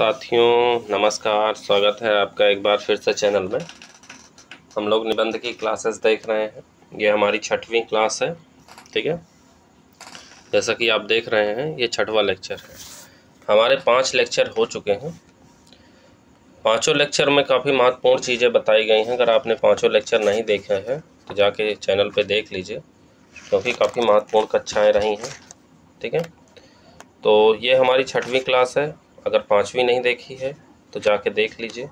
साथियों नमस्कार, स्वागत है आपका एक बार फिर से चैनल में। हम लोग निबंध की क्लासेस देख रहे हैं। ये हमारी 6वीं क्लास है, ठीक है। जैसा कि आप देख रहे हैं ये 6वां लेक्चर है। हमारे 5 लेक्चर हो चुके हैं। पाँचों लेक्चर में काफ़ी महत्वपूर्ण चीज़ें बताई गई हैं। अगर आपने पाँचों लेक्चर नहीं देखे हैं तो जाके चैनल पर देख लीजिए, क्योंकि काफ़ी महत्वपूर्ण कक्षाएँ रही हैं, ठीक है। तो ये हमारी 6वीं क्लास है। अगर 5वीं नहीं देखी है तो जाके देख लीजिए।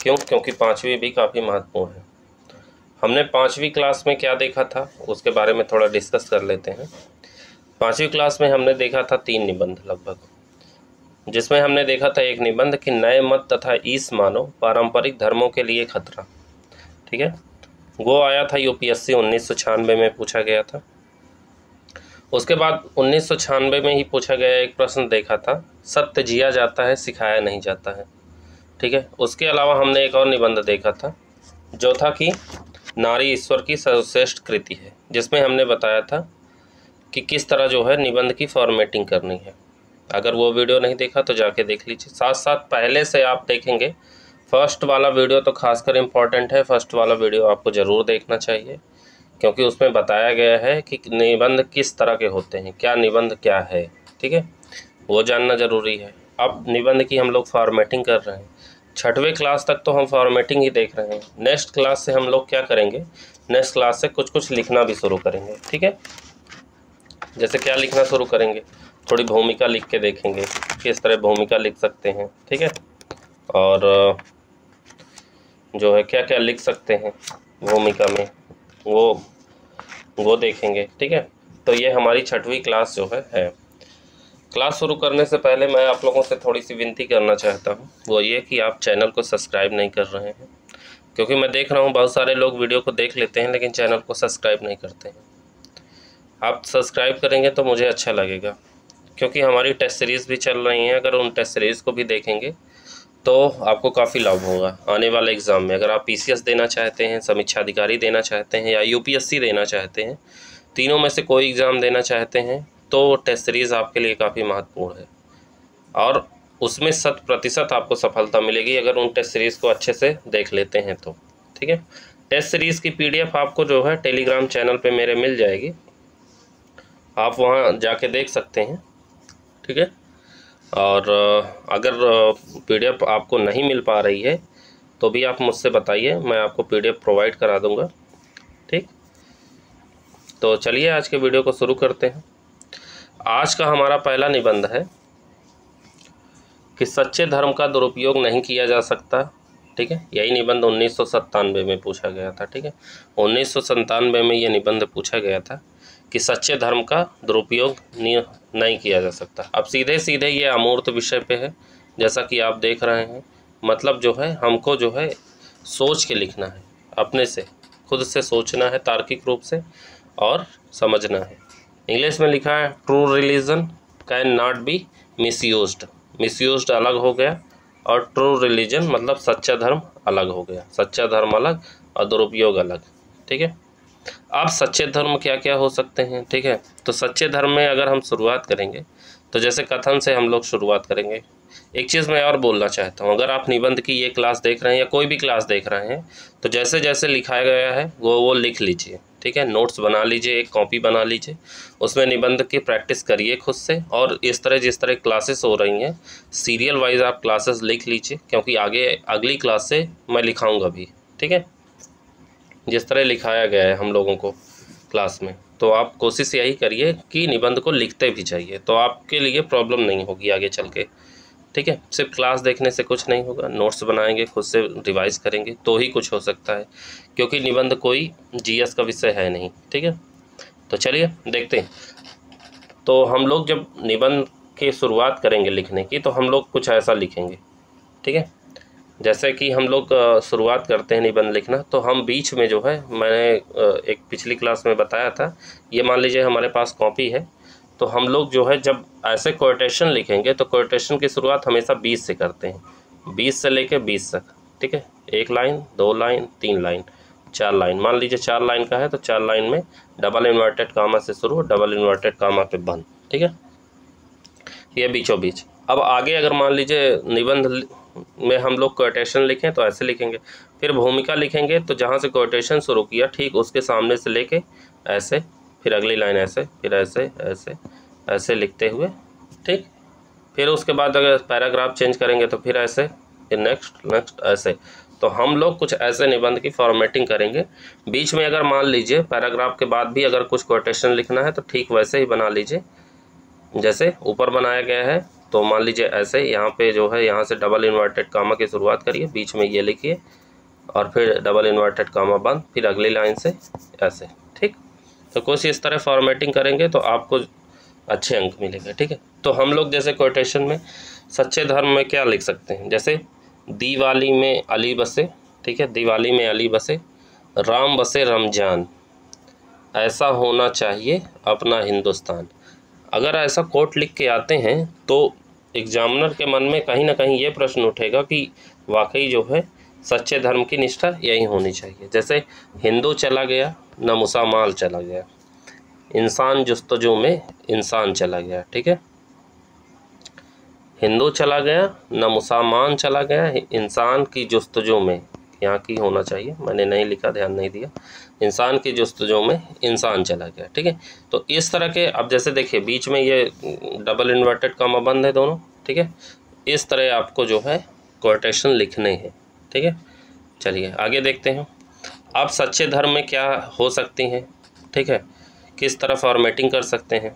क्योंकि 5वीं भी काफ़ी महत्वपूर्ण है। हमने 5वीं क्लास में क्या देखा था उसके बारे में थोड़ा डिस्कस कर लेते हैं। 5वीं क्लास में हमने देखा था 3 निबंध लगभग, जिसमें हमने देखा था एक निबंध कि नए मत तथा ईस मानव पारंपरिक धर्मों के लिए खतरा, ठीक है। वो आया था यूपीएससी 1996 में पूछा गया था। उसके बाद 1996 में ही पूछा गया एक प्रश्न देखा था, सत्य जिया जाता है सिखाया नहीं जाता है, ठीक है। उसके अलावा हमने एक और निबंध देखा था जो था कि नारी ईश्वर की सर्वश्रेष्ठ कृति है, जिसमें हमने बताया था कि किस तरह जो है निबंध की फॉर्मेटिंग करनी है। अगर वो वीडियो नहीं देखा तो जाके देख लीजिए। साथ साथ पहले से आप देखेंगे फर्स्ट वाला वीडियो तो खासकर इम्पॉर्टेंट है। फर्स्ट वाला वीडियो आपको ज़रूर देखना चाहिए, क्योंकि उसमें बताया गया है कि निबंध किस तरह के होते हैं, क्या निबंध क्या है, ठीक है, वो जानना ज़रूरी है। अब निबंध की हम लोग फॉर्मेटिंग कर रहे हैं। 6वीं क्लास तक तो हम फॉर्मेटिंग ही देख रहे हैं। नेक्स्ट क्लास से हम लोग क्या करेंगे, नेक्स्ट क्लास से कुछ लिखना भी शुरू करेंगे, ठीक है। जैसे क्या लिखना शुरू करेंगे, थोड़ी भूमिका लिख के देखेंगे किस तरह भूमिका लिख सकते हैं, ठीक है। और जो है क्या क्या लिख सकते हैं भूमिका में वो देखेंगे, ठीक है। तो ये हमारी 6वीं क्लास जो है। क्लास शुरू करने से पहले मैं आप लोगों से थोड़ी सी विनती करना चाहता हूँ, वो ये कि आप चैनल को सब्सक्राइब नहीं कर रहे हैं। क्योंकि मैं देख रहा हूँ बहुत सारे लोग वीडियो को देख लेते हैं लेकिन चैनल को सब्सक्राइब नहीं करते हैं। आप सब्सक्राइब करेंगे तो मुझे अच्छा लगेगा, क्योंकि हमारी टेस्ट सीरीज़ भी चल रही हैं। अगर उन टेस्ट सीरीज़ को भी देखेंगे तो आपको काफ़ी लाभ होगा आने वाले एग्ज़ाम में। अगर आप पीसीएस देना चाहते हैं, समीक्षा अधिकारी देना चाहते हैं या यूपीएससी देना चाहते हैं, तीनों में से कोई एग्ज़ाम देना चाहते हैं तो टेस्ट सीरीज़ आपके लिए काफ़ी महत्वपूर्ण है और उसमें 100% आपको सफलता मिलेगी अगर उन टेस्ट सीरीज़ को अच्छे से देख लेते हैं तो, ठीक है। टेस्ट सीरीज़ की पीडीएफ आपको जो है टेलीग्राम चैनल पे मेरे मिल जाएगी, आप वहाँ जाके देख सकते हैं, ठीक है। और अगर पीडीएफ आपको नहीं मिल पा रही है तो भी आप मुझसे बताइए, मैं आपको पीडीएफ प्रोवाइड करा दूंगा, ठीक। तो चलिए आज के वीडियो को शुरू करते हैं। आज का हमारा पहला निबंध है कि सच्चे धर्म का दुरुपयोग नहीं किया जा सकता, ठीक है। यही निबंध 1997 में पूछा गया था, ठीक है। 1997 में ये निबंध पूछा गया था कि सच्चे धर्म का दुरुपयोग नहीं किया जा सकता। अब सीधे सीधे ये अमूर्त विषय पे है, जैसा कि आप देख रहे हैं। मतलब जो है हमको जो है सोच के लिखना है, अपने से खुद से सोचना है तार्किक रूप से और समझना है। इंग्लिश में लिखा है true religion can not be misused. Misused अलग हो गया और ट्रू रिलीजन मतलब सच्चा धर्म अलग हो गया। सच्चा धर्म अलग और दुरुपयोग अलग, ठीक है। अब सच्चे धर्म क्या क्या हो सकते हैं, ठीक है। तो सच्चे धर्म में अगर हम शुरुआत करेंगे तो जैसे कथन से हम लोग शुरुआत करेंगे। एक चीज़ मैं और बोलना चाहता हूँ, अगर आप निबंध की ये क्लास देख रहे हैं या कोई भी क्लास देख रहे हैं तो जैसे जैसे लिखाया गया है वो लिख लीजिए, ठीक है। नोट्स बना लीजिए, एक कॉपी बना लीजिए, उसमें निबंध की प्रैक्टिस करिए खुद से। और इस तरह जिस तरह क्लासेस हो रही हैं सीरियल वाइज आप क्लासेस लिख लीजिए, क्योंकि आगे अगली क्लास से मैं लिखाऊँगा भी, ठीक है, जिस तरह लिखाया गया है हम लोगों को क्लास में। तो आप कोशिश यही करिए कि निबंध को लिखते भी जाइए, तो आपके लिए प्रॉब्लम नहीं होगी आगे चल के, ठीक है। सिर्फ क्लास देखने से कुछ नहीं होगा, नोट्स बनाएंगे, खुद से रिवाइज करेंगे तो ही कुछ हो सकता है, क्योंकि निबंध कोई जीएस का विषय है नहीं, ठीक है। तो चलिए देखते हैं। तो हम लोग जब निबंध की शुरुआत करेंगे लिखने की तो हम लोग कुछ ऐसा लिखेंगे, ठीक है। जैसे कि हम लोग शुरुआत करते हैं निबंध लिखना, तो हम बीच में जो है मैंने एक पिछली क्लास में बताया था, ये मान लीजिए हमारे पास कॉपी है, तो हम लोग जो है जब ऐसे कोटेशन लिखेंगे तो कोटेशन की शुरुआत हमेशा 20 से करते हैं, 20 से लेके 20 तक, ठीक है। 1 लाइन, 2 लाइन, 3 लाइन, 4 लाइन। मान लीजिए 4 लाइन का है तो 4 लाइन में डबल इन्वर्टेड कामा से शुरू, डबल इन्वर्टेड कामा पे बंद, ठीक है। ये बीचों बीच। अब आगे अगर मान लीजिए निबंध में हम लोग कोटेशन लिखें तो ऐसे लिखेंगे, फिर भूमिका लिखेंगे तो जहाँ से कोटेशन शुरू किया ठीक उसके सामने से लेके ऐसे, फिर अगली लाइन ऐसे, फिर ऐसे ऐसे ऐसे लिखते हुए, ठीक। फिर उसके बाद अगर पैराग्राफ चेंज करेंगे तो फिर ऐसे, फिर नेक्स्ट नेक्स्ट ऐसे। तो हम लोग कुछ ऐसे निबंध की फॉर्मेटिंग करेंगे। बीच में अगर मान लीजिए पैराग्राफ के बाद भी अगर कुछ कोटेशन लिखना है तो ठीक वैसे ही बना लीजिए जैसे ऊपर बनाया गया है। तो मान लीजिए ऐसे, यहाँ पे जो है यहाँ से डबल इन्वर्टेड कामा की शुरुआत करिए, बीच में ये लिखिए और फिर डबल इन्वर्टेड कामा बंद, फिर अगली लाइन से ऐसे, ठीक। तो कुछ इस तरह फॉर्मेटिंग करेंगे तो आपको अच्छे अंक मिलेंगे, ठीक है। तो हम लोग जैसे कोटेशन में सच्चे धर्म में क्या लिख सकते हैं, जैसे दिवाली में अली बसे, ठीक है, दिवाली में अली बसे, राम बसे रमजान, ऐसा होना चाहिए अपना हिंदुस्तान। अगर ऐसा कोट लिख के आते हैं तो एग्जामिनर के मन में कहीं ना कहीं ये प्रश्न उठेगा कि वाकई जो है सच्चे धर्म की निष्ठा यही होनी चाहिए। जैसे हिंदू चला गया न मुसलमान चला गया, इंसान जुस्तजू में इंसान चला गया, ठीक है। हिंदू चला गया न मुसलमान चला गया, इंसान की जुस्तजू में, यहाँ की होना चाहिए, मैंने नहीं लिखा, ध्यान नहीं दिया, इंसान की जुस्तजू में इंसान चला गया, ठीक है। तो इस तरह के, अब जैसे देखिए बीच में ये डबल इन्वर्टेड कामा बंद है दोनों, ठीक है। इस तरह आपको जो है कोटेशन लिखने हैं, ठीक है। चलिए आगे देखते हैं। अब सच्चे धर्म में क्या हो सकती हैं, ठीक है, किस तरह फॉर्मेटिंग कर सकते हैं।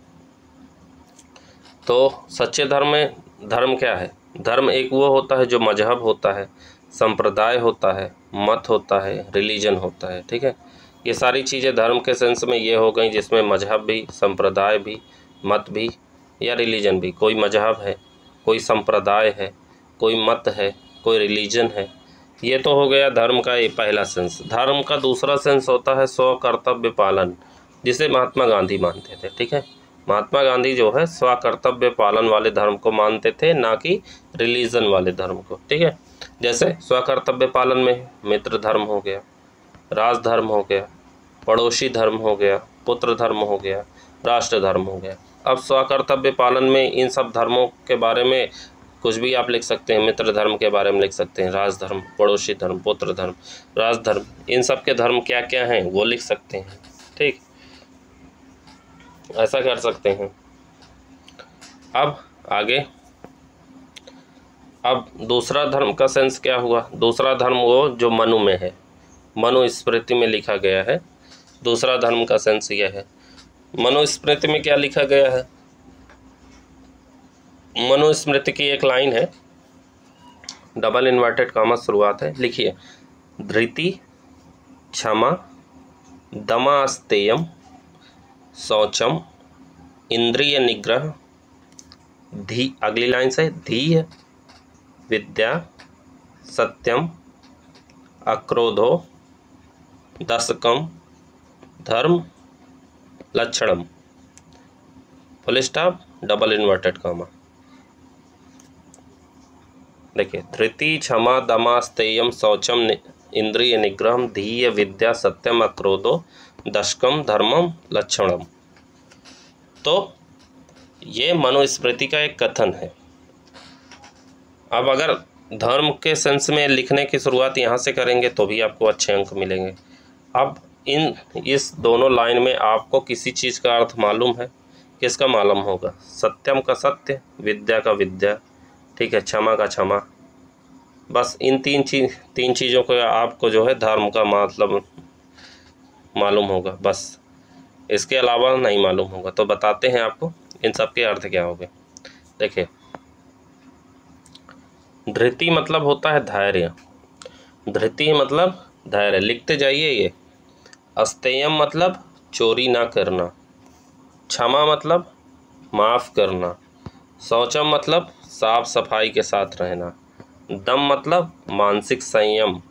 तो सच्चे धर्म में धर्म क्या है, धर्म एक वो होता है जो मजहब होता है, संप्रदाय होता है, मत होता है, रिलीजन होता है, ठीक है। ये सारी चीज़ें धर्म के सेंस में ये हो गई जिसमें मजहब भी, संप्रदाय भी, मत भी या रिलीजन भी। कोई मजहब है, कोई संप्रदाय है, कोई मत है, कोई रिलीजन है, ये तो हो गया धर्म का ये पहला सेंस। धर्म का दूसरा सेंस होता है स्व कर्तव्य पालन, जिसे महात्मा गांधी मानते थे, ठीक है। महात्मा गांधी जो है स्व कर्तव्य पालन वाले धर्म को मानते थे, ना कि रिलीजन वाले धर्म को, ठीक है। जैसे स्व कर्तव्य पालन में मित्र धर्म हो गया, राज धर्म हो गया, पड़ोसी धर्म हो गया, पुत्र धर्म हो गया, राष्ट्र धर्म हो गया। अब स्व कर्तव्य पालन में इन सब धर्मों के बारे में कुछ भी आप लिख सकते हैं, मित्र धर्म के बारे में लिख सकते हैं, राज धर्म, पड़ोसी धर्म, पुत्र धर्म, राज धर्म, इन सब के धर्म क्या क्या हैं वो लिख सकते हैं, ठीक, ऐसा कर सकते हैं। अब आगे, अब दूसरा धर्म का सेंस क्या हुआ, दूसरा धर्म वो जो मनु में है, मनुस्मृति में लिखा गया है। दूसरा धर्म का सेंस यह है। मनुस्मृति में क्या लिखा गया है, मनुस्मृति की एक लाइन है, डबल इन्वर्टेड कामा शुरुआत है, लिखिए, धृति क्षमा दमास्तेयम शौचम इंद्रिय निग्रह धी, अगली लाइन से धीय विद्या सत्यम अक्रोधो दशकम धर्म लक्षणम, full stop, double inverted comma. देखिए, धृति क्षमा दमास्तेयम शौचम इंद्रिय निग्रहम धीय विद्या सत्यम अक्रोधो दशकम धर्मम लक्षणम। तो ये मनुस्मृति का एक कथन है। अब अगर धर्म के सेंस में लिखने की शुरुआत यहाँ से करेंगे तो भी आपको अच्छे अंक मिलेंगे। अब इस दोनों लाइन में आपको किसी चीज़ का अर्थ मालूम है, किसका मालूम होगा, सत्यम का सत्य, विद्या का विद्या, ठीक है, क्षमा का क्षमा, बस इन तीन चीज़ों को आपको जो है धर्म का मतलब मालूम होगा, बस इसके अलावा नहीं मालूम होगा। तो बताते हैं आपको इन सब के अर्थ क्या होंगे। देखिए, धृति मतलब होता है धैर्य, धृति मतलब धैर्य, लिखते जाइए ये। अस्तेयम मतलब चोरी ना करना, क्षमा मतलब माफ़ करना, शौचम मतलब साफ सफाई के साथ रहना, दम मतलब मानसिक संयम,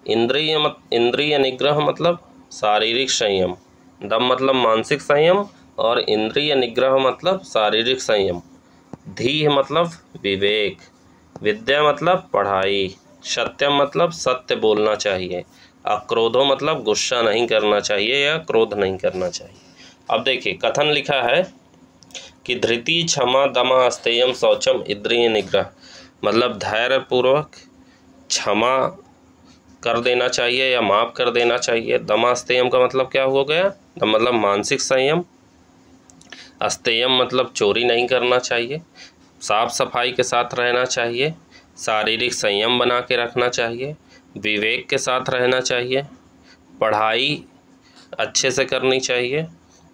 इंद्रिय निग्रह मतलब शारीरिक संयम, दम मतलब मानसिक संयम और इंद्रिय निग्रह मतलब शारीरिक संयम, धीह मतलब विवेक, विद्या मतलब पढ़ाई, सत्यम मतलब सत्य बोलना चाहिए, अक्रोधो मतलब गुस्सा नहीं करना चाहिए या क्रोध नहीं करना चाहिए। अब देखिए, कथन लिखा है, कि धृति क्षमा दमा अस्तेयम शौचम इंद्रिय निग्रह, मतलब धैर्य पूर्वक क्षमा कर देना चाहिए या माफ़ कर देना चाहिए। दमास्तेयम का मतलब क्या हो गया, मतलब मानसिक संयम। अस्तेयम मतलब चोरी नहीं करना चाहिए। साफ सफाई के साथ रहना चाहिए। शारीरिक संयम बना के रखना चाहिए। विवेक के साथ रहना चाहिए। पढ़ाई अच्छे से करनी चाहिए।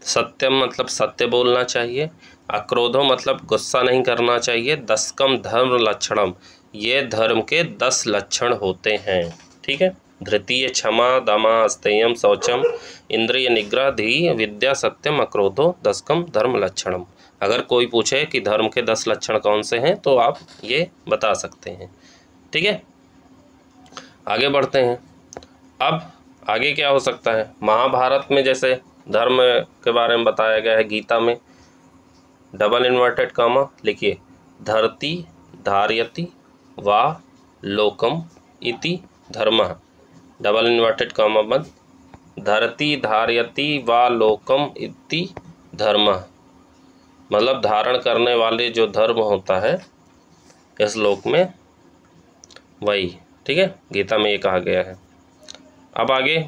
सत्यम मतलब सत्य बोलना चाहिए। अक्रोधो मतलब गुस्सा नहीं करना चाहिए। दशकम धर्म लक्षणम, ये धर्म के 10 लक्षण होते हैं। ठीक है, धृतीय क्षमा दमा अस्तेयम शौचम इंद्रिय निग्रह धी विद्या सत्यम अक्रोधो दशकम धर्म लक्षणम। अगर कोई पूछे कि धर्म के 10 लक्षण कौन से हैं तो आप ये बता सकते हैं। ठीक है, आगे बढ़ते हैं। अब आगे क्या हो सकता है, महाभारत में जैसे धर्म के बारे में बताया गया है, गीता में डबल इन्वर्टेड कामा लिखिए, धरती धार्यति वा लोकम इति धर्मः, डबल इन्वर्टेड कामा बंद, धरती धार्यति वा लोकम इति धर्मः, मतलब धारण करने वाले जो धर्म होता है इस लोक में वही। ठीक है, गीता में ये कहा गया है। अब आगे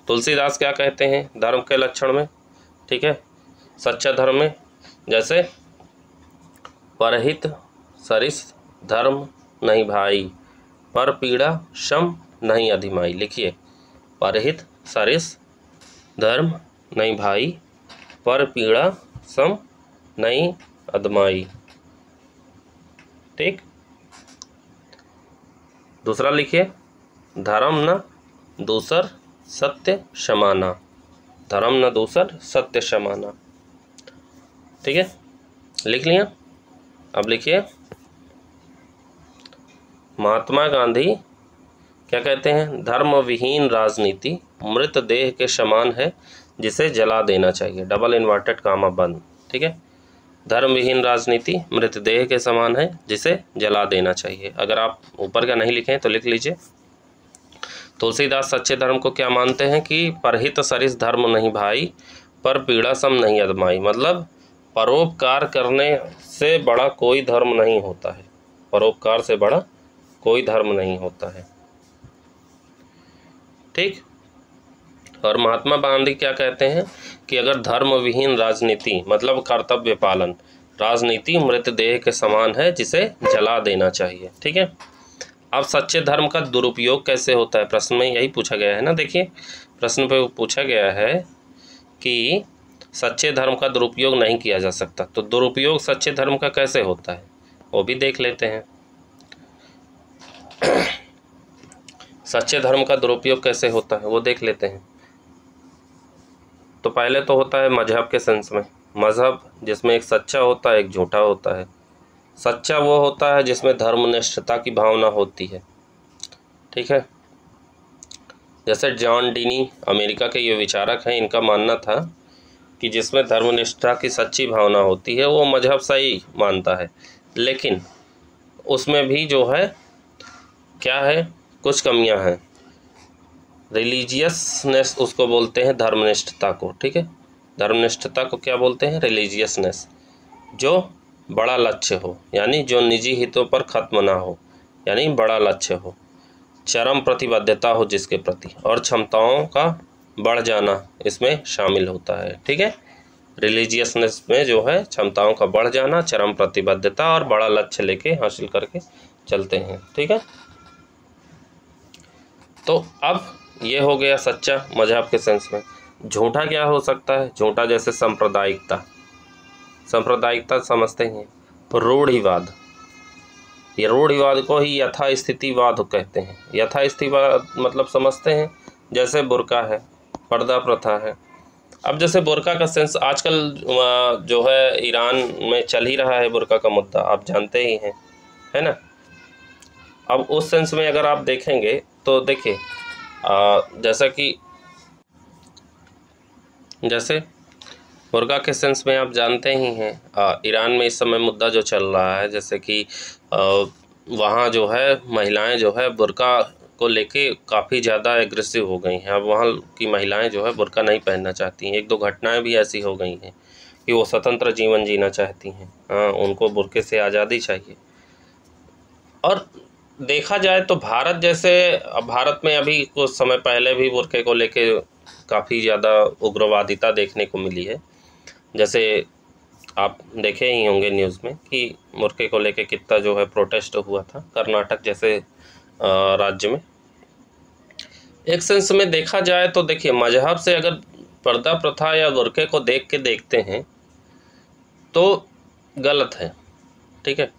तुलसीदास क्या कहते हैं धर्म के लक्षण में। ठीक है, सच्चा धर्म में जैसे परहित सरिस धर्म नहीं भाई, पर पीड़ा शम नहीं अधिमाई। लिखिए, परहित सरिस धर्म नहीं भाई, पर पीड़ा सम नहीं अदमाई। ठीक, दूसरा लिखिए, धर्म न दूसर सत्य समाना, धर्म न दूसर सत्य समाना। ठीक है, लिख लिया। अब लिखिए, महात्मा गांधी क्या कहते हैं, धर्म विहीन राजनीति मृत देह के समान है जिसे जला देना चाहिए, डबल इन्वर्टेड कामा बंद। ठीक है, धर्म विहीन राजनीति मृत देह के समान है जिसे जला देना चाहिए। अगर आप ऊपर का नहीं लिखें तो लिख लीजिए। तुलसीदास सच्चे धर्म को क्या मानते हैं कि परहित सरिस धर्म नहीं भाई, पर पीड़ा सम नहीं अदमाई, मतलब परोपकार करने से बड़ा कोई धर्म नहीं होता है, परोपकार से बड़ा कोई धर्म नहीं होता है। ठीक, और महात्मा गांधी क्या कहते हैं कि अगर धर्म विहीन राजनीति मतलब कर्तव्य पालन, राजनीति मृत देह के समान है जिसे जला देना चाहिए। ठीक है, अब सच्चे धर्म का दुरुपयोग कैसे होता है, प्रश्न में यही पूछा गया है ना। देखिए, प्रश्न पे पूछा गया है कि सच्चे धर्म का दुरुपयोग नहीं किया जा सकता, तो दुरुपयोग सच्चे धर्म का कैसे होता है वो भी देख लेते हैं। सच्चे धर्म का दुरुपयोग कैसे होता है वो देख लेते हैं। तो पहले तो होता है मजहब के सेंस में, मजहब जिसमें एक सच्चा होता है एक झूठा होता है। सच्चा वो होता है जिसमें धर्मनिष्ठता की भावना होती है। ठीक है, जैसे जॉन डीनी अमेरिका के ये विचारक हैं, इनका मानना था कि जिसमें धर्मनिष्ठा की सच्ची भावना होती है वो मजहब सही मानता है, लेकिन उसमें भी जो है क्या है, कुछ कमियां हैं। रिलीजियसनेस उसको बोलते हैं, धर्मनिष्ठता को। ठीक है, धर्मनिष्ठता को क्या बोलते हैं, रिलीजियसनेस, जो बड़ा लक्ष्य हो, यानी जो निजी हितों पर खत्म ना हो, यानी बड़ा लक्ष्य हो, चरम प्रतिबद्धता हो जिसके प्रति, और क्षमताओं का बढ़ जाना इसमें शामिल होता है। ठीक है, रिलीजियसनेस में जो है क्षमताओं का बढ़ जाना, चरम प्रतिबद्धता और बड़ा लक्ष्य लेके हासिल करके चलते हैं। ठीक है, तो अब ये हो गया सच्चा मजहब के सेंस में। झूठा क्या हो सकता है, झूठा जैसे सांप्रदायिकता, सांप्रदायिकता समझते हैं, रूढ़िवाद, ये रूढ़िवाद को ही यथास्थितिवाद कहते हैं। यथास्थितिवाद मतलब समझते हैं, जैसे बुर्का है, पर्दा प्रथा है। अब जैसे बुर्का का सेंस आजकल जो है ईरान में चल ही रहा है, बुर्का का मुद्दा आप जानते ही हैं, है ना। अब उस सेंस में अगर आप देखेंगे तो देखिए, जैसा कि जैसे बुर्का के सेंस में आप जानते ही हैं, ईरान में इस समय मुद्दा जो चल रहा है, जैसे कि वहाँ जो है महिलाएं जो है बुर्का को लेके काफ़ी ज़्यादा एग्रेसिव हो गई हैं। अब वहाँ की महिलाएं जो है बुर्का नहीं पहनना चाहती हैं, 1-2 घटनाएं भी ऐसी हो गई हैं। कि वो स्वतंत्र जीवन जीना चाहती हैं। हाँ, उनको बुर्के से आज़ादी चाहिए। और देखा जाए तो भारत जैसे, अब भारत में अभी कुछ समय पहले भी बुर्के को लेके काफ़ी ज़्यादा उग्रवादिता देखने को मिली है। जैसे आप देखे ही होंगे न्यूज़ में कि बुर्के को लेके कितना जो है प्रोटेस्ट हुआ था कर्नाटक जैसे राज्य में। एक सेंस में देखा जाए तो देखिए, मजहब से अगर पर्दा प्रथा या बुर्के को देखते हैं तो गलत है, ठीक है।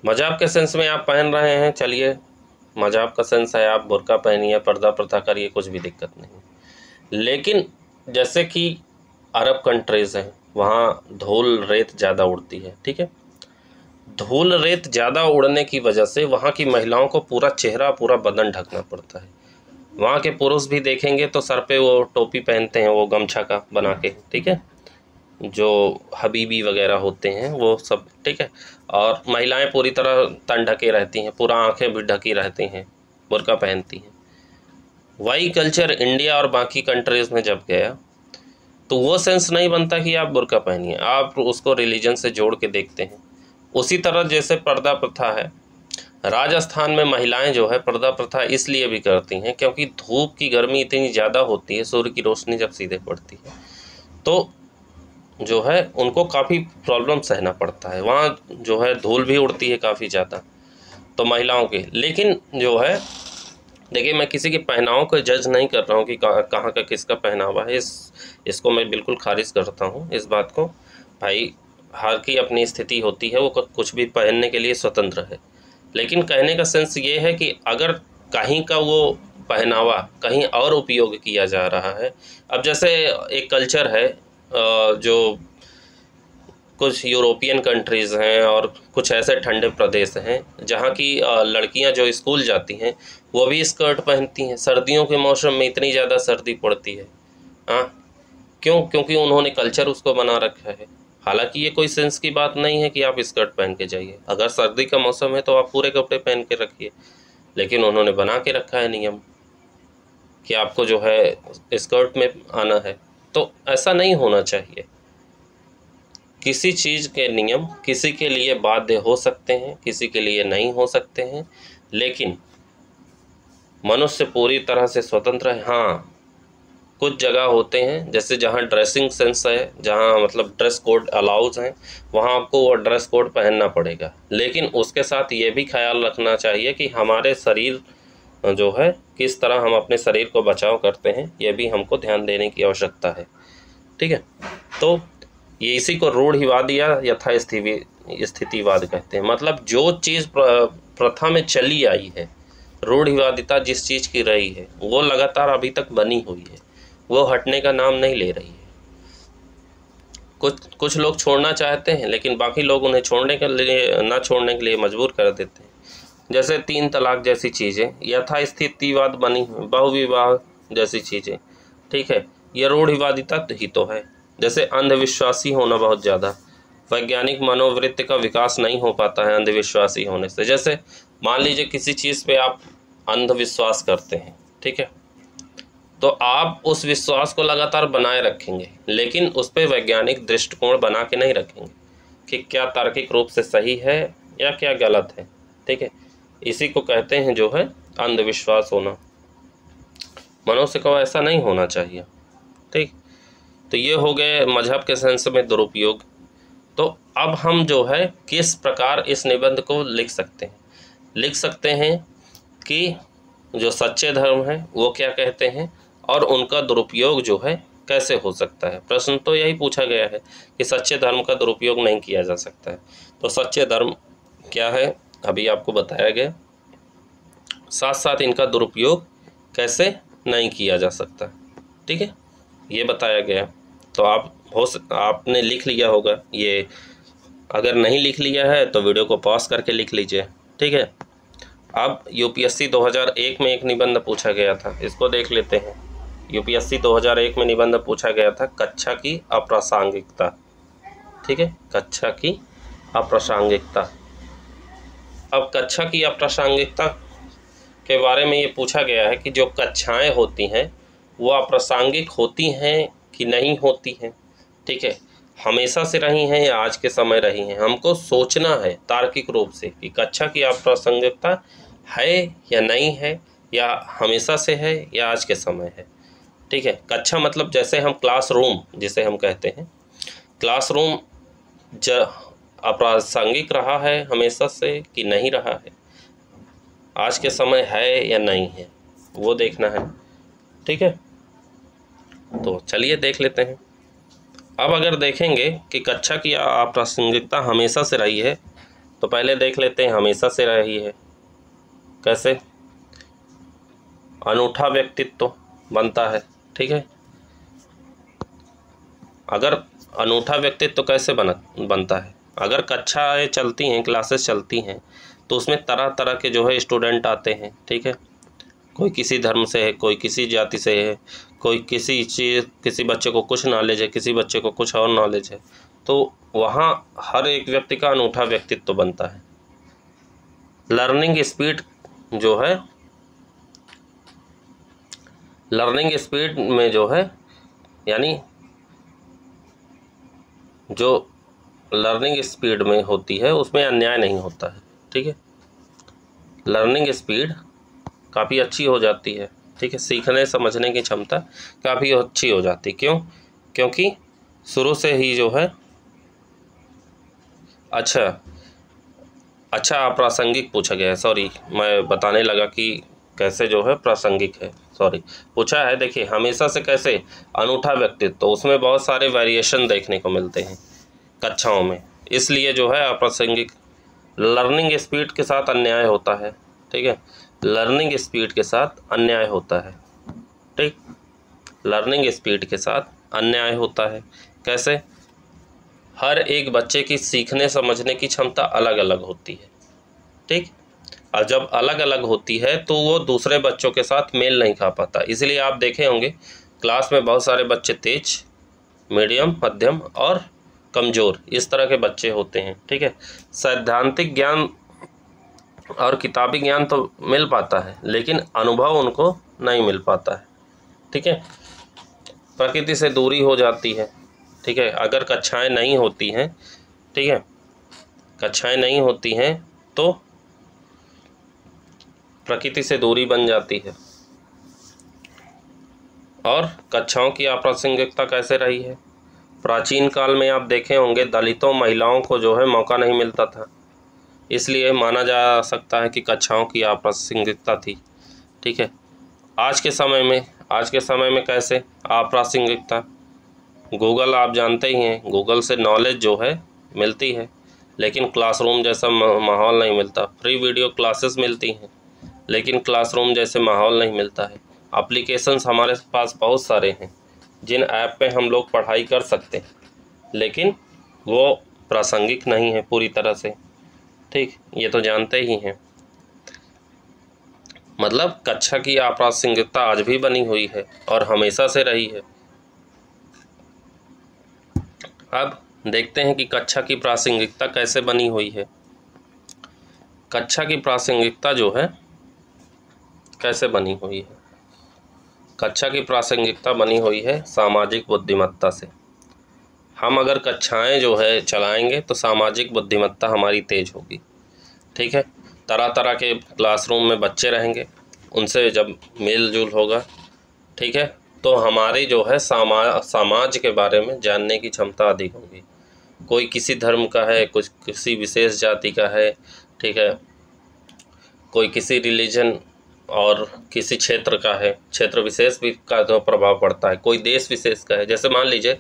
मजहब के सेंस में आप पहन रहे हैं, चलिए, मजहब का सेंस है, आप बुर्का पहनिए, पर्दा प्रथा करिए, कुछ भी दिक्कत नहीं। लेकिन जैसे कि अरब कंट्रीज़ हैं, वहाँ धूल रेत ज़्यादा उड़ती है, ठीक है। धूल रेत ज़्यादा उड़ने की वजह से वहाँ की महिलाओं को पूरा चेहरा, पूरा बदन ढकना पड़ता है। वहाँ के पुरुष भी देखेंगे तो सर पे वो टोपी पहनते हैं, वो गमछा का बना के, ठीक है, जो हबीबी वगैरह होते हैं वो सब, ठीक है। और महिलाएं पूरी तरह तन ढके रहती हैं, पूरा आंखें भी ढकी रहती हैं, बुर्का पहनती हैं। वही कल्चर इंडिया और बाकी कंट्रीज़ में जब गया तो वो सेंस नहीं बनता कि आप बुर्का पहनिए, आप उसको रिलीजन से जोड़ के देखते हैं। उसी तरह जैसे पर्दा प्रथा है, राजस्थान में महिलाएं जो है पर्दा प्रथा इसलिए भी करती हैं क्योंकि धूप की गर्मी इतनी ज़्यादा होती है, सूर्य की रोशनी जब सीधे पड़ती है तो जो है उनको काफ़ी प्रॉब्लम सहना पड़ता है। वहाँ जो है धूल भी उड़ती है काफ़ी ज़्यादा, तो महिलाओं के। लेकिन जो है देखिए, मैं किसी के पहनाव को जज नहीं कर रहा हूँ कि कहाँ का किसका पहनावा है, इसको मैं बिल्कुल खारिज करता हूँ इस बात को। भाई, हर की अपनी स्थिति होती है, वो कुछ भी पहनने के लिए स्वतंत्र है। लेकिन कहने का सेंस ये है कि अगर कहीं का वो पहनावा कहीं और उपयोग किया जा रहा है, अब जैसे एक कल्चर है जो कुछ यूरोपियन कंट्रीज़ हैं और कुछ ऐसे ठंडे प्रदेश हैं जहाँ की लड़कियाँ जो स्कूल जाती हैं वो भी स्कर्ट पहनती हैं। सर्दियों के मौसम में इतनी ज़्यादा सर्दी पड़ती है, हाँ, क्यों? क्योंकि उन्होंने कल्चर उसको बना रखा है। हालांकि ये कोई सेंस की बात नहीं है कि आप स्कर्ट पहन के जाइए, अगर सर्दी का मौसम है तो आप पूरे कपड़े पहन के रखिए, लेकिन उन्होंने बना के रखा है नियम कि आपको जो है स्कर्ट में आना है। तो ऐसा नहीं होना चाहिए। किसी चीज़ के नियम किसी के लिए बाध्य हो सकते हैं, किसी के लिए नहीं हो सकते हैं, लेकिन मनुष्य पूरी तरह से स्वतंत्र है। हाँ, कुछ जगह होते हैं जैसे जहाँ ड्रेसिंग सेंस है, जहाँ मतलब ड्रेस कोड अलाउज हैं, वहाँ आपको वो ड्रेस कोड पहनना पड़ेगा। लेकिन उसके साथ ये भी ख्याल रखना चाहिए कि हमारे शरीर जो है, किस तरह हम अपने शरीर को बचाव करते हैं, ये भी हमको ध्यान देने की आवश्यकता है, ठीक है। तो ये इसी को रूढ़िवाद या यथास्थितिवाद कहते हैं। मतलब जो चीज़ प्रथा में चली आई है, रूढ़िवादिता जिस चीज़ की रही है वो लगातार अभी तक बनी हुई है, वो हटने का नाम नहीं ले रही है। कुछ लोग छोड़ना चाहते हैं लेकिन बाकी लोग उन्हें छोड़ने के लिए, ना छोड़ने के लिए मजबूर कर देते हैं। जैसे 3 तलाक जैसी चीज़ें, यथास्थितिवाद बनी हुई, बहुविवाह जैसी चीज़ें, ठीक है, ये रूढ़िवादिता ही तो है। जैसे अंधविश्वासी होना बहुत ज़्यादा, वैज्ञानिक मनोवृत्ति का विकास नहीं हो पाता है अंधविश्वासी होने से। जैसे मान लीजिए किसी चीज़ पे आप अंधविश्वास करते हैं, ठीक है, तो आप उस विश्वास को लगातार बनाए रखेंगे, लेकिन उस पर वैज्ञानिक दृष्टिकोण बना के नहीं रखेंगे कि क्या तार्किक रूप से सही है या क्या गलत है, ठीक है। इसी को कहते हैं जो है अंधविश्वास होना। मनुष्य को ऐसा नहीं होना चाहिए, ठीक। तो ये हो गए मजहब के सेंस में दुरुपयोग। तो अब हम जो है किस प्रकार इस निबंध को लिख सकते हैं? लिख सकते हैं कि जो सच्चे धर्म है वो क्या कहते हैं और उनका दुरुपयोग जो है कैसे हो सकता है। प्रश्न तो यही पूछा गया है कि सच्चे धर्म का दुरुपयोग नहीं किया जा सकता है, तो सच्चे धर्म क्या है अभी आपको बताया गया, साथ साथ इनका दुरुपयोग कैसे नहीं किया जा सकता, ठीक है, ये बताया गया। तो आपने लिख लिया होगा ये। अगर नहीं लिख लिया है तो वीडियो को पॉज करके लिख लीजिए, ठीक है। अब यूपीएससी 2001 में एक निबंध पूछा गया था, इसको देख लेते हैं। यूपीएससी 2001 में निबंध पूछा गया था कक्षा की अप्रासंगिकता, ठीक है, कक्षा की अप्रासंगिकता। अब कक्षा की अप्रासंगिकता के बारे में ये पूछा गया है कि जो कक्षाएं होती हैं वो अप्रासंगिक होती हैं कि नहीं होती हैं, ठीक है। हमेशा से रही हैं या आज के समय रही हैं। हमको सोचना है तार्किक रूप से कि कक्षा की अप्रासंगिकता है या नहीं है, या हमेशा से है या आज के समय है। ठीक है, कक्षा मतलब जैसे हम क्लासरूम जिसे हम कहते हैं, क्लासरूम अप्रासंगिक रहा है हमेशा से कि नहीं रहा है, आज के समय है या नहीं है, वो देखना है। ठीक है, तो चलिए देख लेते हैं। अब अगर देखेंगे कि कक्षा की अप्रासंगिकता हमेशा से रही है, तो पहले देख लेते हैं हमेशा से रही है कैसे। अनूठा व्यक्तित्व बनता है। ठीक है, अगर अनूठा व्यक्तित्व कैसे बनता है, अगर कक्षाएँ चलती हैं, क्लासेस चलती हैं, तो उसमें तरह तरह के जो है स्टूडेंट आते हैं। ठीक है, कोई किसी धर्म से है, कोई किसी जाति से है, कोई किसी चीज़, किसी बच्चे को कुछ नॉलेज है, किसी बच्चे को कुछ और नॉलेज है, तो वहाँ हर एक व्यक्ति का अनूठा व्यक्तित्व बनता है। लर्निंग स्पीड जो है, लर्निंग स्पीड में जो है, यानी जो लर्निंग स्पीड में होती है उसमें अन्याय नहीं होता है। ठीक है, लर्निंग स्पीड काफ़ी अच्छी हो जाती है। ठीक है, सीखने समझने की क्षमता काफ़ी अच्छी हो जाती है। क्यों? क्योंकि शुरू से ही जो है अच्छा अप्रासंगिक पूछा गया है। सॉरी, मैं बताने लगा कि कैसे जो है प्रासंगिक है। सॉरी, पूछा है। देखिए, हमेशा से कैसे अनूठा व्यक्तित्व, तो उसमें बहुत सारे वेरिएशन देखने को मिलते हैं कक्षाओं में, इसलिए जो है अप्रासंगिक। लर्निंग स्पीड के साथ अन्याय होता है। ठीक है, लर्निंग स्पीड के साथ अन्याय होता है। ठीक, लर्निंग स्पीड के साथ अन्याय होता है कैसे? हर एक बच्चे की सीखने समझने की क्षमता अलग अलग होती है। ठीक, और जब अलग अलग होती है तो वो दूसरे बच्चों के साथ मेल नहीं खा पाता। इसलिए आप देखे होंगे क्लास में बहुत सारे बच्चे तेज, मीडियम, मध्यम और कमज़ोर, इस तरह के बच्चे होते हैं। ठीक है, सैद्धांतिक ज्ञान और किताबी ज्ञान तो मिल पाता है, लेकिन अनुभव उनको नहीं मिल पाता है। ठीक है, प्रकृति से दूरी हो जाती है। ठीक है, अगर कक्षाएं नहीं होती हैं, ठीक है, कक्षाएं नहीं होती हैं तो प्रकृति से दूरी बन जाती है। और कक्षाओं की अप्रासंगिकता कैसे रही है? प्राचीन काल में आप देखे होंगे दलितों, महिलाओं को जो है मौका नहीं मिलता था, इसलिए माना जा सकता है कि कक्षाओं की अप्रासंगिकता थी। ठीक है, आज के समय में कैसे अप्रासंगिकता? गूगल आप जानते ही हैं, गूगल से नॉलेज जो है मिलती है, लेकिन क्लासरूम जैसा माहौल नहीं मिलता। फ्री वीडियो क्लासेस मिलती हैं, लेकिन क्लासरूम जैसे माहौल नहीं मिलता है। एप्लीकेशंस हमारे पास बहुत सारे हैं जिन ऐप पे हम लोग पढ़ाई कर सकते हैं, लेकिन वो प्रासंगिक नहीं है पूरी तरह से। ठीक, ये तो जानते ही हैं। मतलब कक्षा की अप्रासंगिकता आज भी बनी हुई है और हमेशा से रही है। अब देखते हैं कि कक्षा की प्रासंगिकता कैसे बनी हुई है। कक्षा की प्रासंगिकता जो है कैसे बनी हुई है? कक्षा की प्रासंगिकता बनी हुई है सामाजिक बुद्धिमत्ता से। हम अगर कक्षाएं जो है चलाएंगे तो सामाजिक बुद्धिमत्ता हमारी तेज होगी। ठीक है, तरह तरह के क्लासरूम में बच्चे रहेंगे, उनसे जब मेल जोल होगा, ठीक है, तो हमारी जो है समाज के बारे में जानने की क्षमता अधिक होगी। कोई किसी धर्म का है, कुछ किसी विशेष जाति का है, ठीक है, कोई किसी रिलीजन और किसी क्षेत्र का है, क्षेत्र विशेष भी का जो प्रभाव पड़ता है, कोई देश विशेष का है। जैसे मान लीजिए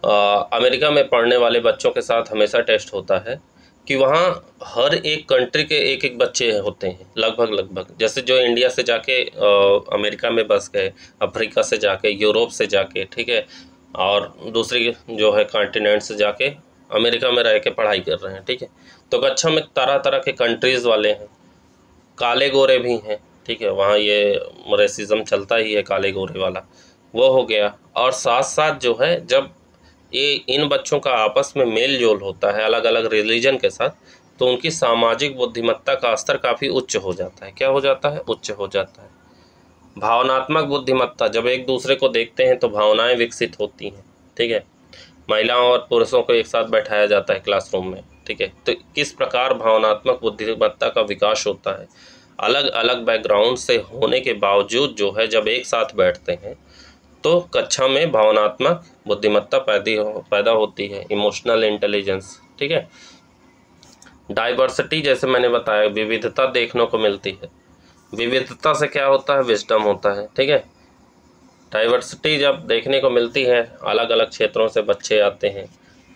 अमेरिका में पढ़ने वाले बच्चों के साथ हमेशा टेस्ट होता है कि वहाँ हर एक कंट्री के एक एक बच्चे होते हैं, लगभग जैसे जो इंडिया से जाके अमेरिका में बस गए, अफ्रीका से जाके, यूरोप से जाके, ठीक है, और दूसरी जो है कॉन्टिनेंट से जाके अमेरिका में रह के पढ़ाई कर रहे हैं। ठीक है, तो कक्षा में तरह तरह के कंट्रीज़ वाले हैं, काले गोरे भी हैं। ठीक है, वहाँ ये रेसिज्म चलता ही है, काले गोरे वाला वो हो गया। और साथ साथ जो है जब ये इन बच्चों का आपस में मेल जोल होता है अलग अलग रिलीजन के साथ, तो उनकी सामाजिक बुद्धिमत्ता का स्तर काफ़ी उच्च हो जाता है। क्या हो जाता है? उच्च हो जाता है। भावनात्मक बुद्धिमत्ता, जब एक दूसरे को देखते हैं तो भावनाएं विकसित होती हैं। ठीक है, महिलाओं और पुरुषों को एक साथ बैठाया जाता है क्लासरूम में, ठीक है। तो किस प्रकार भावनात्मक बुद्धिमत्ता का विकास होता है, अलग अलग बैकग्राउंड से होने के बावजूद जो है जब एक साथ बैठते हैं तो कक्षा में भावनात्मक बुद्धिमत्ता पैदा होती है, इमोशनल इंटेलिजेंस, ठीक है। डाइवर्सिटी, जैसे मैंने बताया, विविधता देखने को मिलती है। विविधता से क्या होता है, विजडम होता है, ठीक है। डाइवर्सिटी जब देखने को मिलती है, अलग अलग क्षेत्रों से बच्चे आते हैं,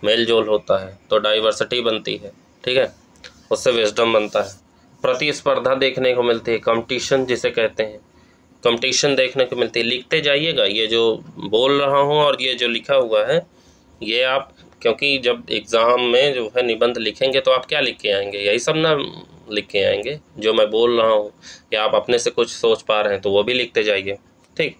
मेल जोल होता है तो डाइवर्सिटी बनती है, ठीक है, उससे विजडम बनता है। प्रतिस्पर्धा देखने को मिलती है, कंपटीशन जिसे कहते हैं, कंपटीशन देखने को मिलती है। लिखते जाइएगा, ये जो बोल रहा हूँ और ये जो लिखा हुआ है ये आप, क्योंकि जब एग्ज़ाम में जो है निबंध लिखेंगे तो आप क्या लिख के आएंगे, यही सब ना लिख के आएंगे जो मैं बोल रहा हूँ, या आप अपने से कुछ सोच पा रहे हैं तो वो भी लिखते जाइए, ठीक।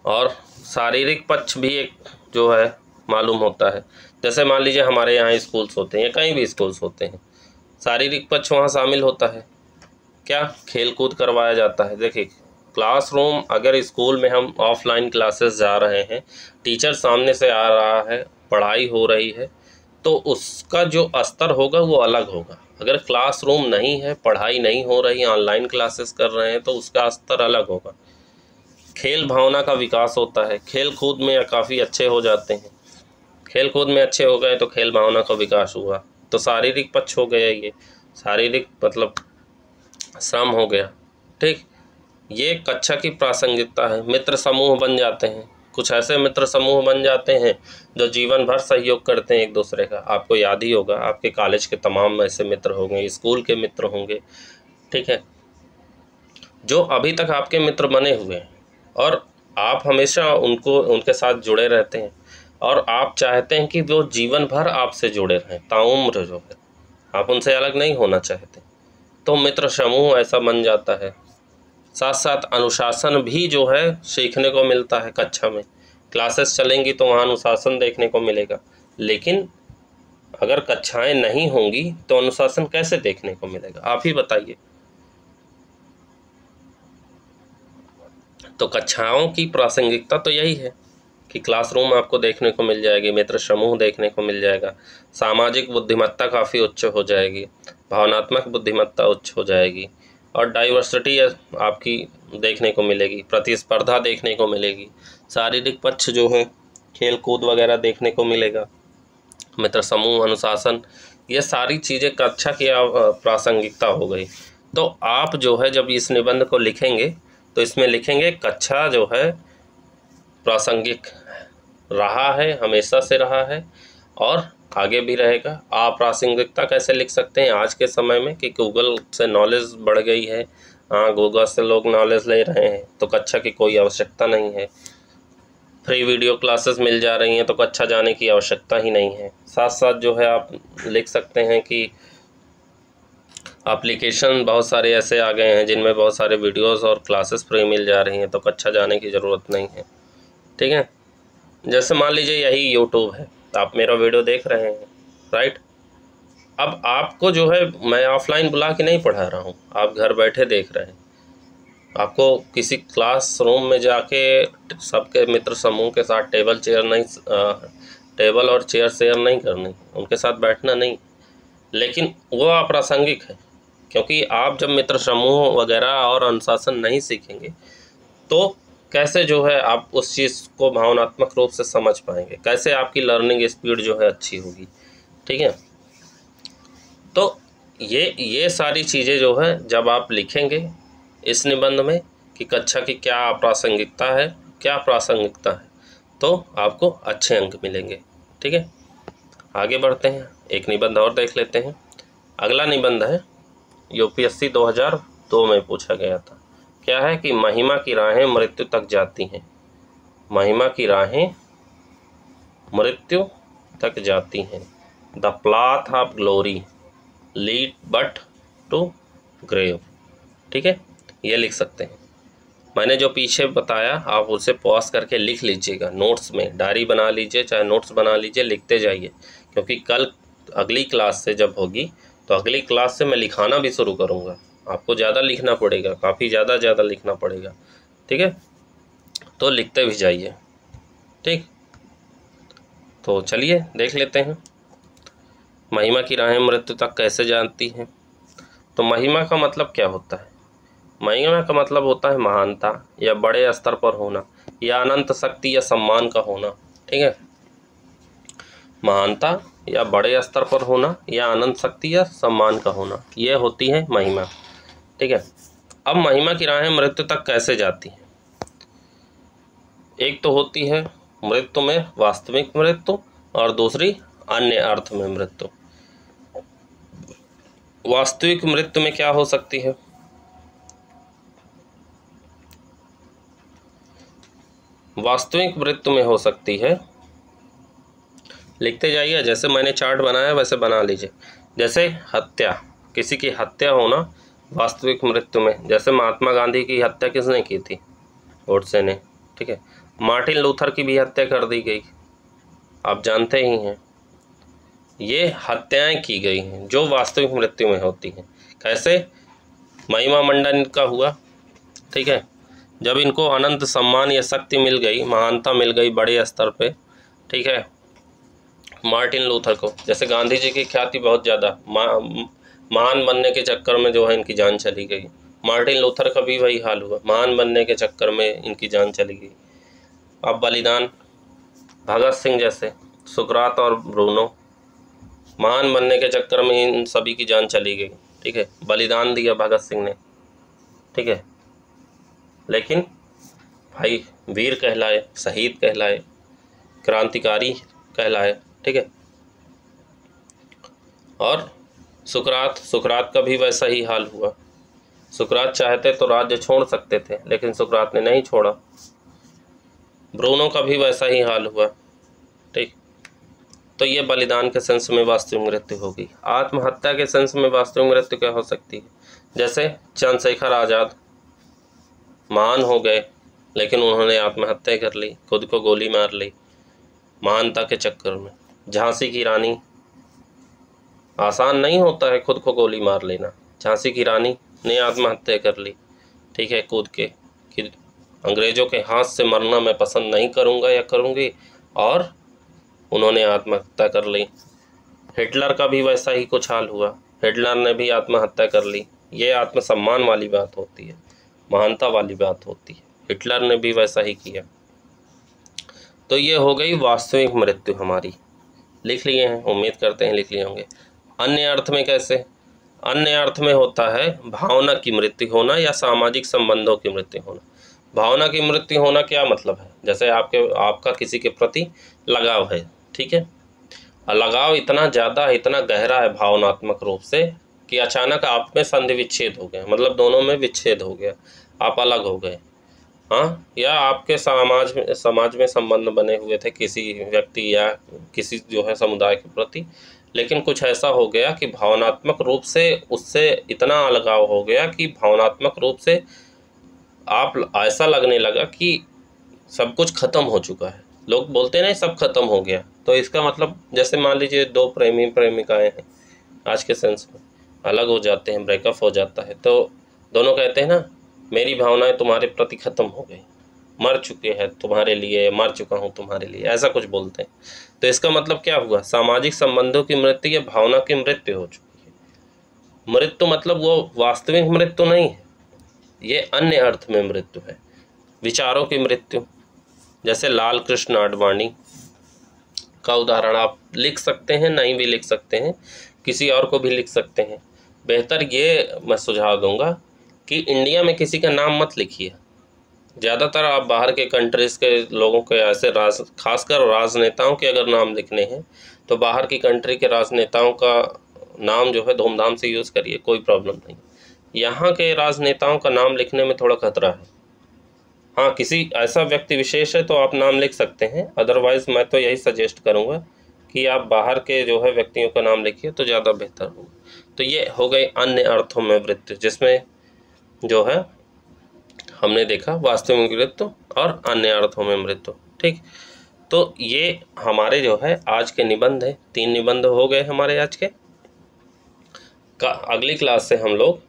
और शारीरिक पक्ष भी एक जो है मालूम होता है। जैसे मान लीजिए हमारे यहाँ स्कूल्स होते हैं या कहीं भी स्कूल्स होते हैं, शारीरिक पक्ष वहाँ शामिल होता है। क्या खेल कूद करवाया जाता है। देखिए, क्लासरूम, अगर स्कूल में हम ऑफलाइन क्लासेस जा रहे हैं, टीचर सामने से आ रहा है, पढ़ाई हो रही है, तो उसका जो स्तर होगा वो अलग होगा। अगर क्लासरूम नहीं है, पढ़ाई नहीं हो रही, ऑनलाइन क्लासेस कर रहे हैं, तो उसका स्तर अलग होगा। खेल भावना का विकास होता है, खेल कूद में काफ़ी अच्छे हो जाते हैं, खेल कूद में अच्छे हो गए तो खेल भावना का विकास हुआ। तो शारीरिक पक्ष हो गया, ये शारीरिक मतलब श्रम हो गया, ठीक। ये कक्षा की प्रासंगिकता है। मित्र समूह बन जाते हैं, कुछ ऐसे मित्र समूह बन जाते हैं जो जीवन भर सहयोग करते हैं एक दूसरे का। आपको याद ही होगा, आपके कॉलेज के तमाम ऐसे मित्र होंगे, स्कूल के मित्र होंगे, ठीक है, जो अभी तक आपके मित्र बने हुए हैं और आप हमेशा उनके साथ जुड़े रहते हैं और आप चाहते हैं कि वो जीवन भर आपसे जुड़े रहें, ताउम्र जो है, आप उनसे अलग नहीं होना चाहते। तो मित्र समूह ऐसा बन जाता है। साथ साथ अनुशासन भी जो है सीखने को मिलता है कक्षा में। क्लासेस चलेंगी तो वहाँ अनुशासन देखने को मिलेगा, लेकिन अगर कक्षाएं नहीं होंगी तो अनुशासन कैसे देखने को मिलेगा, आप ही बताइए। तो कक्षाओं की प्रासंगिकता तो यही है कि क्लासरूम आपको देखने को मिल जाएगी, मित्र समूह देखने को मिल जाएगा, सामाजिक बुद्धिमत्ता काफ़ी उच्च हो जाएगी, भावनात्मक बुद्धिमत्ता उच्च हो जाएगी, और डाइवर्सिटी आपकी देखने को मिलेगी, प्रतिस्पर्धा देखने को मिलेगी, शारीरिक पक्ष जो है खेल कूद वगैरह देखने को मिलेगा, मित्र समूह, अनुशासन, ये सारी चीज़ें कक्षा की प्रासंगिकता हो गई। तो आप जो है जब इस निबंध को लिखेंगे तो इसमें लिखेंगे कक्षा जो है प्रासंगिक रहा है, हमेशा से रहा है और आगे भी रहेगा। अप्रासंगिकता कैसे लिख सकते हैं आज के समय में कि गूगल से नॉलेज बढ़ गई है, हाँ गूगल से लोग नॉलेज ले रहे हैं तो कक्षा की कोई आवश्यकता नहीं है, फ्री वीडियो क्लासेस मिल जा रही हैं तो कक्षा जाने की आवश्यकता ही नहीं है। साथ साथ जो है आप लिख सकते हैं कि एप्लीकेशन बहुत सारे ऐसे आ गए हैं जिनमें बहुत सारे वीडियोस और क्लासेस फ्री मिल जा रही हैं तो कक्षा जाने की ज़रूरत नहीं है, ठीक है। जैसे मान लीजिए यही यूट्यूब है, आप मेरा वीडियो देख रहे हैं, राइट। अब आपको जो है मैं ऑफलाइन बुला के नहीं पढ़ा रहा हूँ, आप घर बैठे देख रहे हैं। आपको किसी क्लासरूम में जाके सबके मित्र समूह के साथ टेबल और चेयर शेयर नहीं करनी, उनके साथ बैठना नहीं, लेकिन वो अप्रासंगिक है क्योंकि आप जब मित्र समूह वगैरह और अनुशासन नहीं सीखेंगे तो कैसे जो है आप उस चीज़ को भावनात्मक रूप से समझ पाएंगे, कैसे आपकी लर्निंग स्पीड जो है अच्छी होगी, ठीक है। तो ये सारी चीज़ें जो है जब आप लिखेंगे इस निबंध में कि कक्षा की क्या अप्रासंगिकता है, क्या प्रासंगिकता है, तो आपको अच्छे अंक मिलेंगे, ठीक है। आगे बढ़ते हैं, एक निबंध और देख लेते हैं। अगला निबंध है यूपीएससी 2002 में पूछा गया था। क्या है कि महिमा की राहें मृत्यु तक जाती हैं, महिमा की राहें मृत्यु तक जाती हैं, the path of glory lead but to grave, ठीक है, ये लिख सकते हैं। मैंने जो पीछे बताया आप उसे पॉज करके लिख लीजिएगा, नोट्स में डायरी बना लीजिए, चाहे नोट्स बना लीजिए, लिखते जाइए, क्योंकि कल अगली क्लास से जब होगी तो अगली क्लास से मैं लिखाना भी शुरू करूँगा, आपको ज़्यादा लिखना पड़ेगा, काफ़ी ज़्यादा लिखना पड़ेगा, ठीक है। तो लिखते भी जाइए। ठीक, तो चलिए देख लेते हैं महिमा की राहें मृत्यु तक कैसे जानती हैं। तो महिमा का मतलब क्या होता है? महिमा का मतलब होता है महानता या बड़े स्तर पर होना या अनंत शक्ति या सम्मान का होना। ठीक है, महानता या बड़े स्तर पर होना या अनंत शक्ति या सम्मान का होना, यह होती है महिमा। ठीक है, अब महिमा की राहें मृत्यु तक कैसे जाती हैं? एक तो होती है मृत्यु में वास्तविक मृत्यु और दूसरी अन्य अर्थ में मृत्यु। वास्तविक मृत्यु में क्या हो सकती है? वास्तविक मृत्यु में हो सकती है, लिखते जाइए, जैसे मैंने चार्ट बनाया वैसे बना लीजिए। जैसे हत्या, किसी की हत्या होना वास्तविक मृत्यु में, जैसे महात्मा गांधी की हत्या किसने की थी? गोडसे ने। ठीक है, मार्टिन लूथर की भी हत्या कर दी गई, आप जानते ही हैं। ये हत्याएं की गई हैं जो वास्तविक मृत्यु में होती हैं। कैसे? महिमा मंडन का हुआ। ठीक है, जब इनको अनंत सम्मान या शक्ति मिल गई, महानता मिल गई बड़े स्तर पे। ठीक है, मार्टिन लूथर को, जैसे गांधी जी की ख्याति बहुत ज़्यादा, महान बनने के चक्कर में जो है इनकी जान चली गई। मार्टिन लूथर का भी वही हाल हुआ, महान बनने के चक्कर में इनकी जान चली गई। अब बलिदान, भगत सिंह जैसे, सुकरात और ब्रूनो, महान बनने के चक्कर में इन सभी की जान चली गई। ठीक है, बलिदान दिया भगत सिंह ने। ठीक है, लेकिन भाई वीर कहलाए, शहीद कहलाए, क्रांतिकारी कहलाए। ठीक है, और सुकरात का भी वैसा ही हाल हुआ। सुकरात चाहते तो राज्य छोड़ सकते थे, लेकिन सुकरात ने नहीं छोड़ा। ब्रूनो का भी वैसा ही हाल हुआ। ठीक, तो ये बलिदान के सेंस में वास्तविक मृत्यु होगी। आत्महत्या के सेंस में वास्तविक मृत्यु क्या हो सकती है? जैसे चंद्रशेखर आज़ाद महान हो गए, लेकिन उन्होंने आत्महत्या कर ली, खुद को गोली मार ली महानता के चक्कर में। झांसी की रानी, आसान नहीं होता है खुद को गोली मार लेना। झांसी की रानी ने आत्महत्या कर ली। ठीक है, कूद के कि अंग्रेज़ों के हाथ से मरना मैं पसंद नहीं करूँगा या करूँगी, और उन्होंने आत्महत्या कर ली। हिटलर का भी वैसा ही कुछ हाल हुआ, हिटलर ने भी आत्महत्या कर ली। ये आत्मसम्मान वाली बात होती है, महानता वाली बात होती है। हिटलर ने भी वैसा ही किया। तो ये हो गई वास्तविक मृत्यु हमारी। लिख लिए हैं, उम्मीद करते हैं लिख लिए होंगे। अन्य अर्थ में कैसे? अन्य अर्थ में होता है भावना की मृत्यु होना या सामाजिक संबंधों की मृत्यु होना। भावना की मृत्यु होना क्या मतलब है? जैसे आपका किसी के प्रति लगाव है। ठीक है, लगाव इतना ज़्यादा, इतना गहरा है भावनात्मक रूप से कि अचानक आप में संधि विच्छेद हो गया, मतलब दोनों में विच्छेद हो गया, आप अलग हो गए। हाँ, या आपके समाज में संबंध बने हुए थे किसी व्यक्ति या किसी जो है समुदाय के प्रति, लेकिन कुछ ऐसा हो गया कि भावनात्मक रूप से उससे इतना अलगाव हो गया कि भावनात्मक रूप से आप ऐसा लगने लगा कि सब कुछ खत्म हो चुका है। लोग बोलते हैं ना सब खत्म हो गया, तो इसका मतलब जैसे मान लीजिए दो प्रेमी प्रेमिकाएं हैं, आज के सेंस में अलग हो जाते हैं, ब्रेकअप हो जाता है, तो दोनों कहते हैं ना मेरी भावनाएं तुम्हारे प्रति खत्म हो गई, मर चुके हैं तुम्हारे लिए, मर चुका हूँ तुम्हारे लिए, ऐसा कुछ बोलते हैं। तो इसका मतलब क्या हुआ? सामाजिक संबंधों की मृत्यु या भावना की मृत्यु हो चुकी है। मृत्यु मतलब वो वास्तविक मृत्यु नहीं है, ये अन्य अर्थ में मृत्यु है। विचारों की मृत्यु, जैसे लाल कृष्ण आडवाणी का उदाहरण आप लिख सकते हैं, नहीं भी लिख सकते हैं, किसी और को भी लिख सकते हैं। बेहतर ये मैं सुझाव दूंगा कि इंडिया में किसी का नाम मत लिखिए। ज़्यादातर आप बाहर के कंट्रीज़ के लोगों के ऐसे खासकर राजनेताओं के अगर नाम लिखने हैं तो बाहर की कंट्री के राजनेताओं का नाम जो है धूमधाम से यूज़ करिए, कोई प्रॉब्लम नहीं। यहाँ के राजनेताओं का नाम लिखने में थोड़ा खतरा है। हाँ, किसी ऐसा व्यक्ति विशेष है तो आप नाम लिख सकते हैं, अदरवाइज़ मैं तो यही सजेस्ट करूँगा कि आप बाहर के जो है व्यक्तियों का नाम लिखिए तो ज़्यादा बेहतर होगा। तो ये हो गई अन्य अर्थों में मृत्यु, जिसमें जो है हमने देखा वास्तविक मृत्यु और अन्य अर्थों में मृत्यु। ठीक, तो ये हमारे जो है आज के निबंध है, 3 निबंध हो गए हमारे आज के। अगली क्लास से हम लोग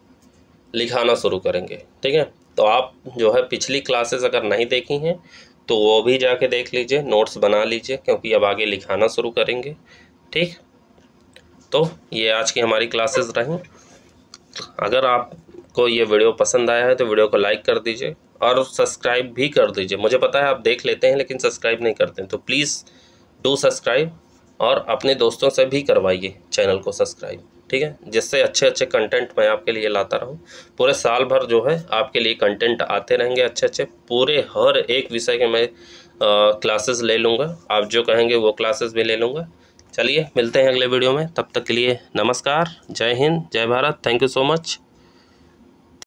लिखाना शुरू करेंगे। ठीक है, तो आप जो है पिछली क्लासेस अगर नहीं देखी हैं तो वो भी जाके देख लीजिए, नोट्स बना लीजिए, क्योंकि अब आगे लिखाना शुरू करेंगे। ठीक, तो ये आज की हमारी क्लासेस रहीं। अगर आपको ये वीडियो पसंद आया है तो वीडियो को लाइक कर दीजिए और सब्सक्राइब भी कर दीजिए। मुझे पता है आप देख लेते हैं लेकिन सब्सक्राइब नहीं करते हैं, तो प्लीज़ डू सब्सक्राइब और अपने दोस्तों से भी करवाइए चैनल को सब्सक्राइब। ठीक है, जिससे अच्छे अच्छे कंटेंट मैं आपके लिए लाता रहूं। पूरे साल भर जो है आपके लिए कंटेंट आते रहेंगे अच्छे अच्छे। पूरे हर एक विषय के मैं क्लासेस ले लूँगा, आप जो कहेंगे वो क्लासेस भी ले लूँगा। चलिए मिलते हैं अगले वीडियो में, तब तक के लिए नमस्कार, जय हिंद, जय Bharat, thank you so much.